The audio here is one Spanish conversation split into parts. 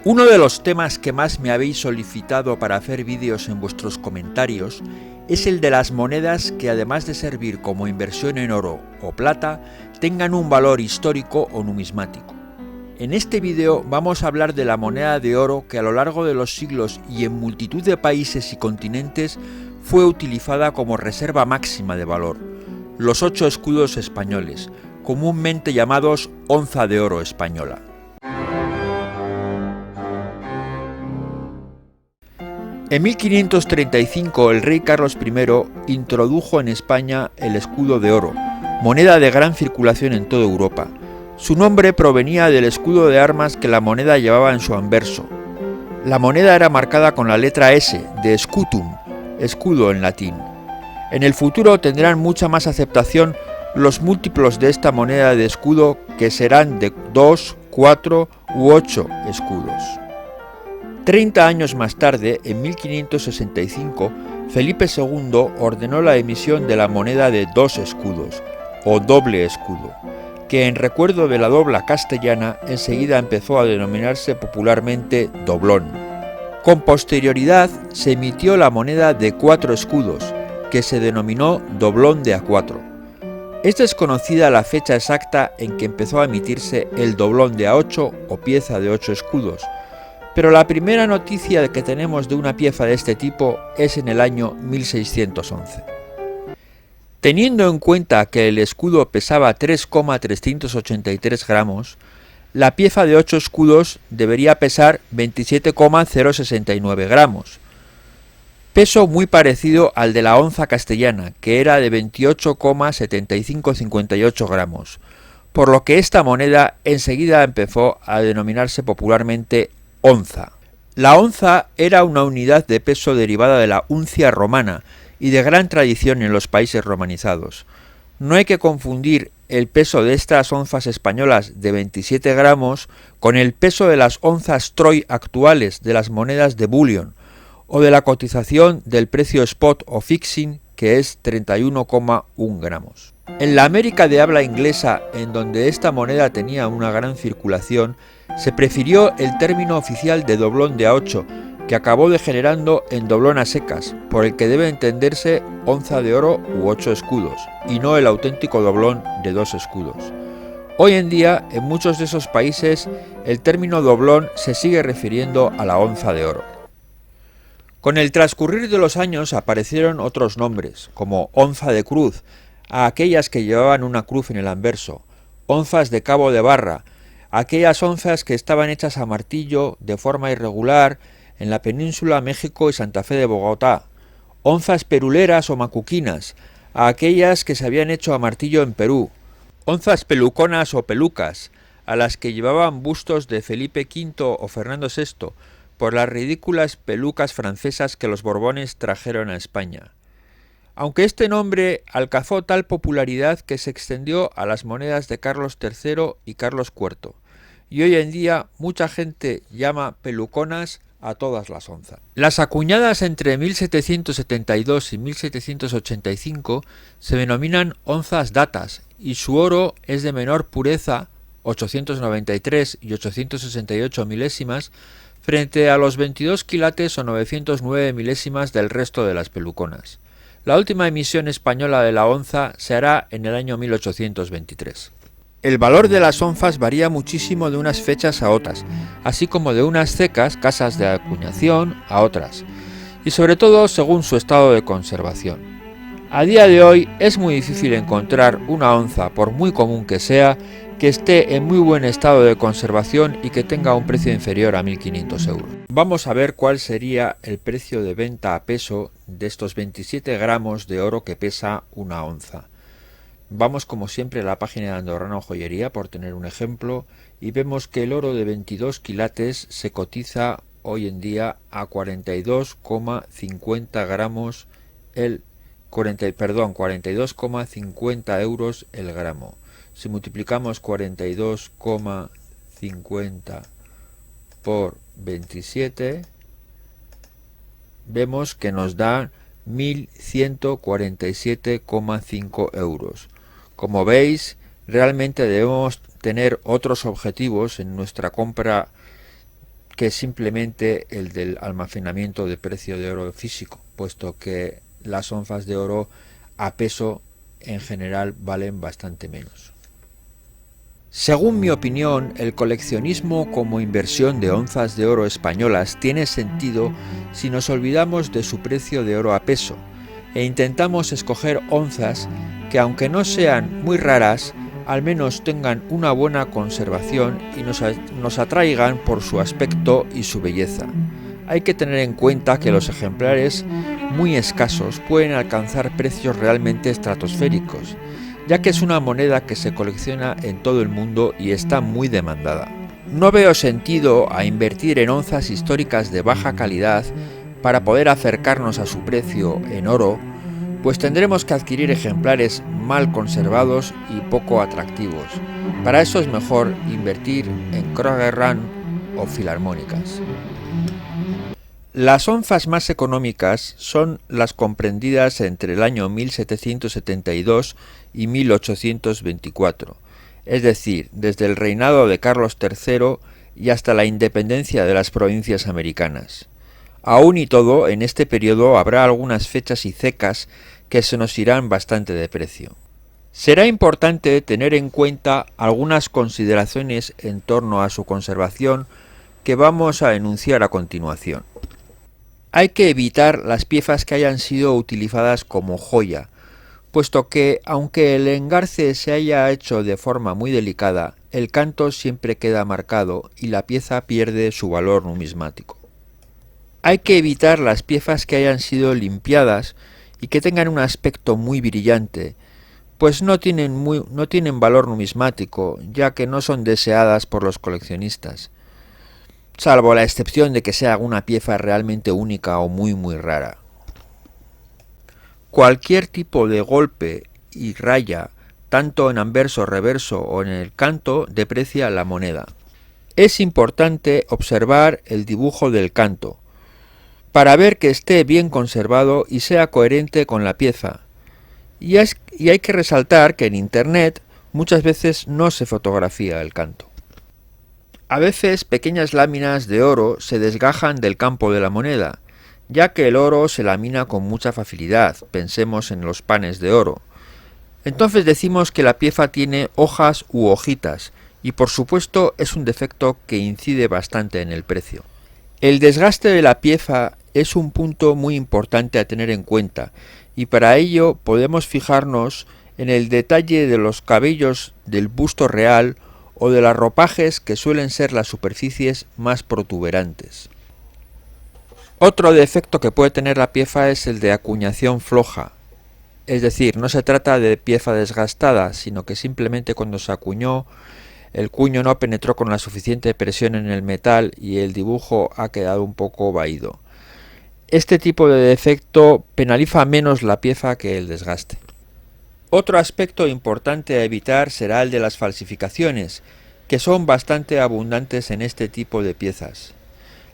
Uno de los temas que más me habéis solicitado para hacer vídeos en vuestros comentarios es el de las monedas que, además de servir como inversión en oro o plata, tengan un valor histórico o numismático. En este vídeo vamos a hablar de la moneda de oro que a lo largo de los siglos y en multitud de países y continentes fue utilizada como reserva máxima de valor, los 8 escudos españoles, comúnmente llamados onza de oro española. En 1535 el rey Carlos I introdujo en España el escudo de oro, moneda de gran circulación en toda Europa. Su nombre provenía del escudo de armas que la moneda llevaba en su anverso. La moneda era marcada con la letra S de scutum, escudo en latín. En el futuro tendrán mucha más aceptación los múltiplos de esta moneda de escudo, que serán de 2, 4 u 8 escudos. 30 años más tarde, en 1565, Felipe II ordenó la emisión de la moneda de 2 escudos, o doble escudo, que en recuerdo de la dobla castellana enseguida empezó a denominarse popularmente doblón. Con posterioridad se emitió la moneda de 4 escudos, que se denominó doblón de A4. Es desconocida la fecha exacta en que empezó a emitirse el doblón de A8 o pieza de 8 escudos, pero la primera noticia que tenemos de una pieza de este tipo es en el año 1611. Teniendo en cuenta que el escudo pesaba 3,383 gramos, la pieza de 8 escudos debería pesar 27,069 gramos, peso muy parecido al de la onza castellana, que era de 28,7558 gramos, por lo que esta moneda enseguida empezó a denominarse popularmente onza. La onza era una unidad de peso derivada de la uncia romana y de gran tradición en los países romanizados. No hay que confundir el peso de estas onzas españolas de 27 gramos con el peso de las onzas troy actuales de las monedas de bullion o de la cotización del precio spot o fixing, que es 31,1 gramos. En la América de habla inglesa, en donde esta moneda tenía una gran circulación, se prefirió el término oficial de doblón de A8, que acabó degenerando en doblón a secas, por el que debe entenderse onza de oro u 8 escudos, y no el auténtico doblón de 2 escudos. Hoy en día, en muchos de esos países, el término doblón se sigue refiriendo a la onza de oro. Con el transcurrir de los años aparecieron otros nombres, como onza de cruz, a aquellas que llevaban una cruz en el anverso, onzas de cabo de barra, aquellas onzas que estaban hechas a martillo de forma irregular en la península México y Santa Fe de Bogotá, onzas peruleras o macuquinas, a aquellas que se habían hecho a martillo en Perú, onzas peluconas o pelucas, a las que llevaban bustos de Felipe V o Fernando VI, por las ridículas pelucas francesas que los Borbones trajeron a España. Aunque este nombre alcanzó tal popularidad que se extendió a las monedas de Carlos III y Carlos IV, y hoy en día mucha gente llama peluconas a todas las onzas. Las acuñadas entre 1772 y 1785 se denominan onzas datas, y su oro es de menor pureza, 893 y 868 milésimas, frente a los 22 quilates o 909 milésimas del resto de las peluconas. La última emisión española de la onza se hará en el año 1823. El valor de las onzas varía muchísimo de unas fechas a otras, así como de unas cecas, casas de acuñación, a otras, y sobre todo según su estado de conservación. A día de hoy es muy difícil encontrar una onza, por muy común que sea, que esté en muy buen estado de conservación y que tenga un precio inferior a 1.500 euros. Vamos a ver cuál sería el precio de venta a peso de estos 27 gramos de oro que pesa una onza. Vamos como siempre a la página de Andorrano Joyería, por tener un ejemplo, y vemos que el oro de 22 quilates se cotiza hoy en día a 42,50 gramos 42,50 euros el gramo. Si multiplicamos 42,50 por 27, vemos que nos da 1.147,5 euros. Como veis, realmente debemos tener otros objetivos en nuestra compra que simplemente el del almacenamiento de precio de oro físico, puesto que las onzas de oro a peso en general valen bastante menos. Según mi opinión, el coleccionismo como inversión de onzas de oro españolas tiene sentido si nos olvidamos de su precio de oro a peso e intentamos escoger onzas que, aunque no sean muy raras, al menos tengan una buena conservación y nos atraigan por su aspecto y su belleza. Hay que tener en cuenta que los ejemplares muy escasos pueden alcanzar precios realmente estratosféricos, ya que es una moneda que se colecciona en todo el mundo y está muy demandada. No veo sentido a invertir en onzas históricas de baja calidad para poder acercarnos a su precio en oro, pues tendremos que adquirir ejemplares mal conservados y poco atractivos. Para eso es mejor invertir en Krugerrand o filarmónicas. Las onzas más económicas son las comprendidas entre el año 1772 y 1824, es decir, desde el reinado de Carlos III y hasta la independencia de las provincias americanas. Aún y todo, en este periodo habrá algunas fechas y cecas que se nos irán bastante de precio. Será importante tener en cuenta algunas consideraciones en torno a su conservación que vamos a enunciar a continuación. Hay que evitar las piezas que hayan sido utilizadas como joya, puesto que, aunque el engarce se haya hecho de forma muy delicada, el canto siempre queda marcado y la pieza pierde su valor numismático. Hay que evitar las piezas que hayan sido limpiadas y que tengan un aspecto muy brillante, pues no tienen valor numismático, ya que no son deseadas por los coleccionistas, salvo la excepción de que sea una pieza realmente única o muy rara. Cualquier tipo de golpe y raya, tanto en anverso, reverso o en el canto, deprecia la moneda. Es importante observar el dibujo del canto, para ver que esté bien conservado y sea coherente con la pieza. Y hay que resaltar que en Internet muchas veces no se fotografía el canto. A veces pequeñas láminas de oro se desgajan del campo de la moneda, ya que el oro se lamina con mucha facilidad, pensemos en los panes de oro. Entonces decimos que la pieza tiene hojas u hojitas, y por supuesto es un defecto que incide bastante en el precio. El desgaste de la pieza es un punto muy importante a tener en cuenta, y para ello podemos fijarnos en el detalle de los cabellos del busto real o de los ropajes que suelen ser las superficies más protuberantes. Otro defecto que puede tener la pieza es el de acuñación floja, es decir, no se trata de pieza desgastada, sino que simplemente cuando se acuñó el cuño no penetró con la suficiente presión en el metal y el dibujo ha quedado un poco vaído. Este tipo de defecto penaliza menos la pieza que el desgaste. Otro aspecto importante a evitar será el de las falsificaciones, que son bastante abundantes en este tipo de piezas.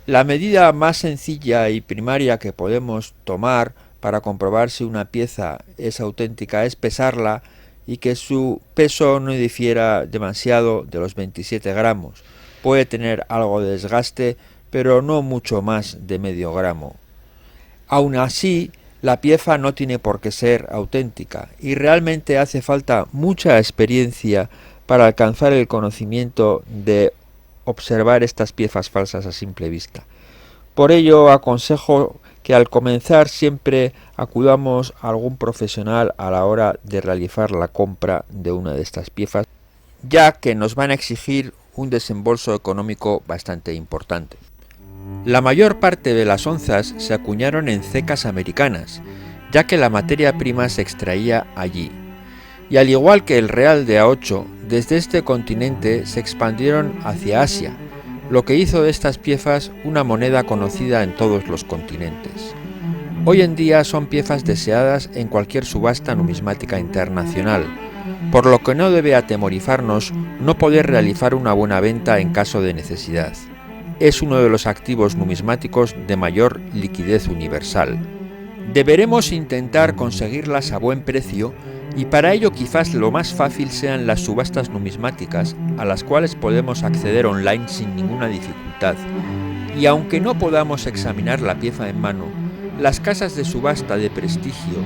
La medida más sencilla y primaria que podemos tomar para comprobar si una pieza es auténtica es pesarla y que su peso no difiera demasiado de los 27 gramos. Puede tener algo de desgaste, pero no mucho más de medio gramo. Aún así, la pieza no tiene por qué ser auténtica y realmente hace falta mucha experiencia para alcanzar el conocimiento de observar estas piezas falsas a simple vista. Por ello, aconsejo que al comenzar siempre acudamos a algún profesional a la hora de realizar la compra de una de estas piezas, ya que nos van a exigir un desembolso económico bastante importante. La mayor parte de las onzas se acuñaron en cecas americanas, ya que la materia prima se extraía allí. Y al igual que el real de A8, desde este continente se expandieron hacia Asia, lo que hizo de estas piezas una moneda conocida en todos los continentes. Hoy en día son piezas deseadas en cualquier subasta numismática internacional, por lo que no debe atemorizarnos no poder realizar una buena venta en caso de necesidad. Es uno de los activos numismáticos de mayor liquidez universal. Deberemos intentar conseguirlas a buen precio y para ello quizás lo más fácil sean las subastas numismáticas a las cuales podemos acceder online sin ninguna dificultad, Y aunque no podamos examinar la pieza en mano, las casas de subasta de prestigio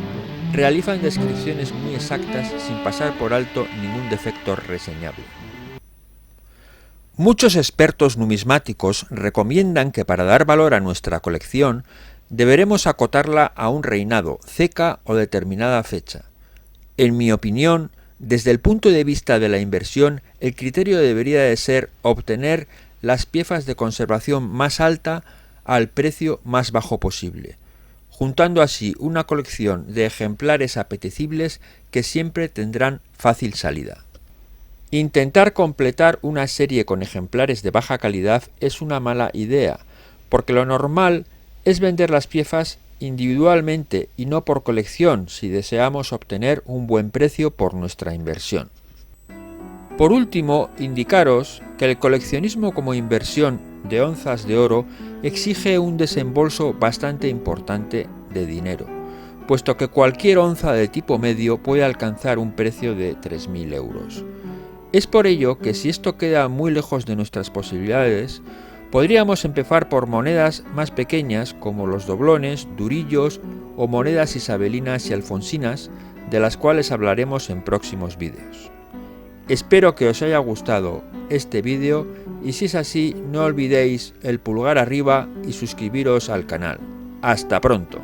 realizan descripciones muy exactas sin pasar por alto ningún defecto reseñable. Muchos expertos numismáticos recomiendan que para dar valor a nuestra colección deberemos acotarla a un reinado, ceca o determinada fecha. En mi opinión, desde el punto de vista de la inversión, el criterio debería de ser obtener las piezas de conservación más alta al precio más bajo posible, juntando así una colección de ejemplares apetecibles que siempre tendrán fácil salida. Intentar completar una serie con ejemplares de baja calidad es una mala idea, porque lo normal es vender las piezas individualmente y no por colección si deseamos obtener un buen precio por nuestra inversión. Por último, indicaros que el coleccionismo como inversión de onzas de oro exige un desembolso bastante importante de dinero, puesto que cualquier onza de tipo medio puede alcanzar un precio de 3.000 euros. Es por ello que si esto queda muy lejos de nuestras posibilidades, podríamos empezar por monedas más pequeñas como los doblones, durillos o monedas isabelinas y alfonsinas, de las cuales hablaremos en próximos vídeos. Espero que os haya gustado este vídeo y si es así no olvidéis el pulgar arriba y suscribiros al canal. ¡Hasta pronto!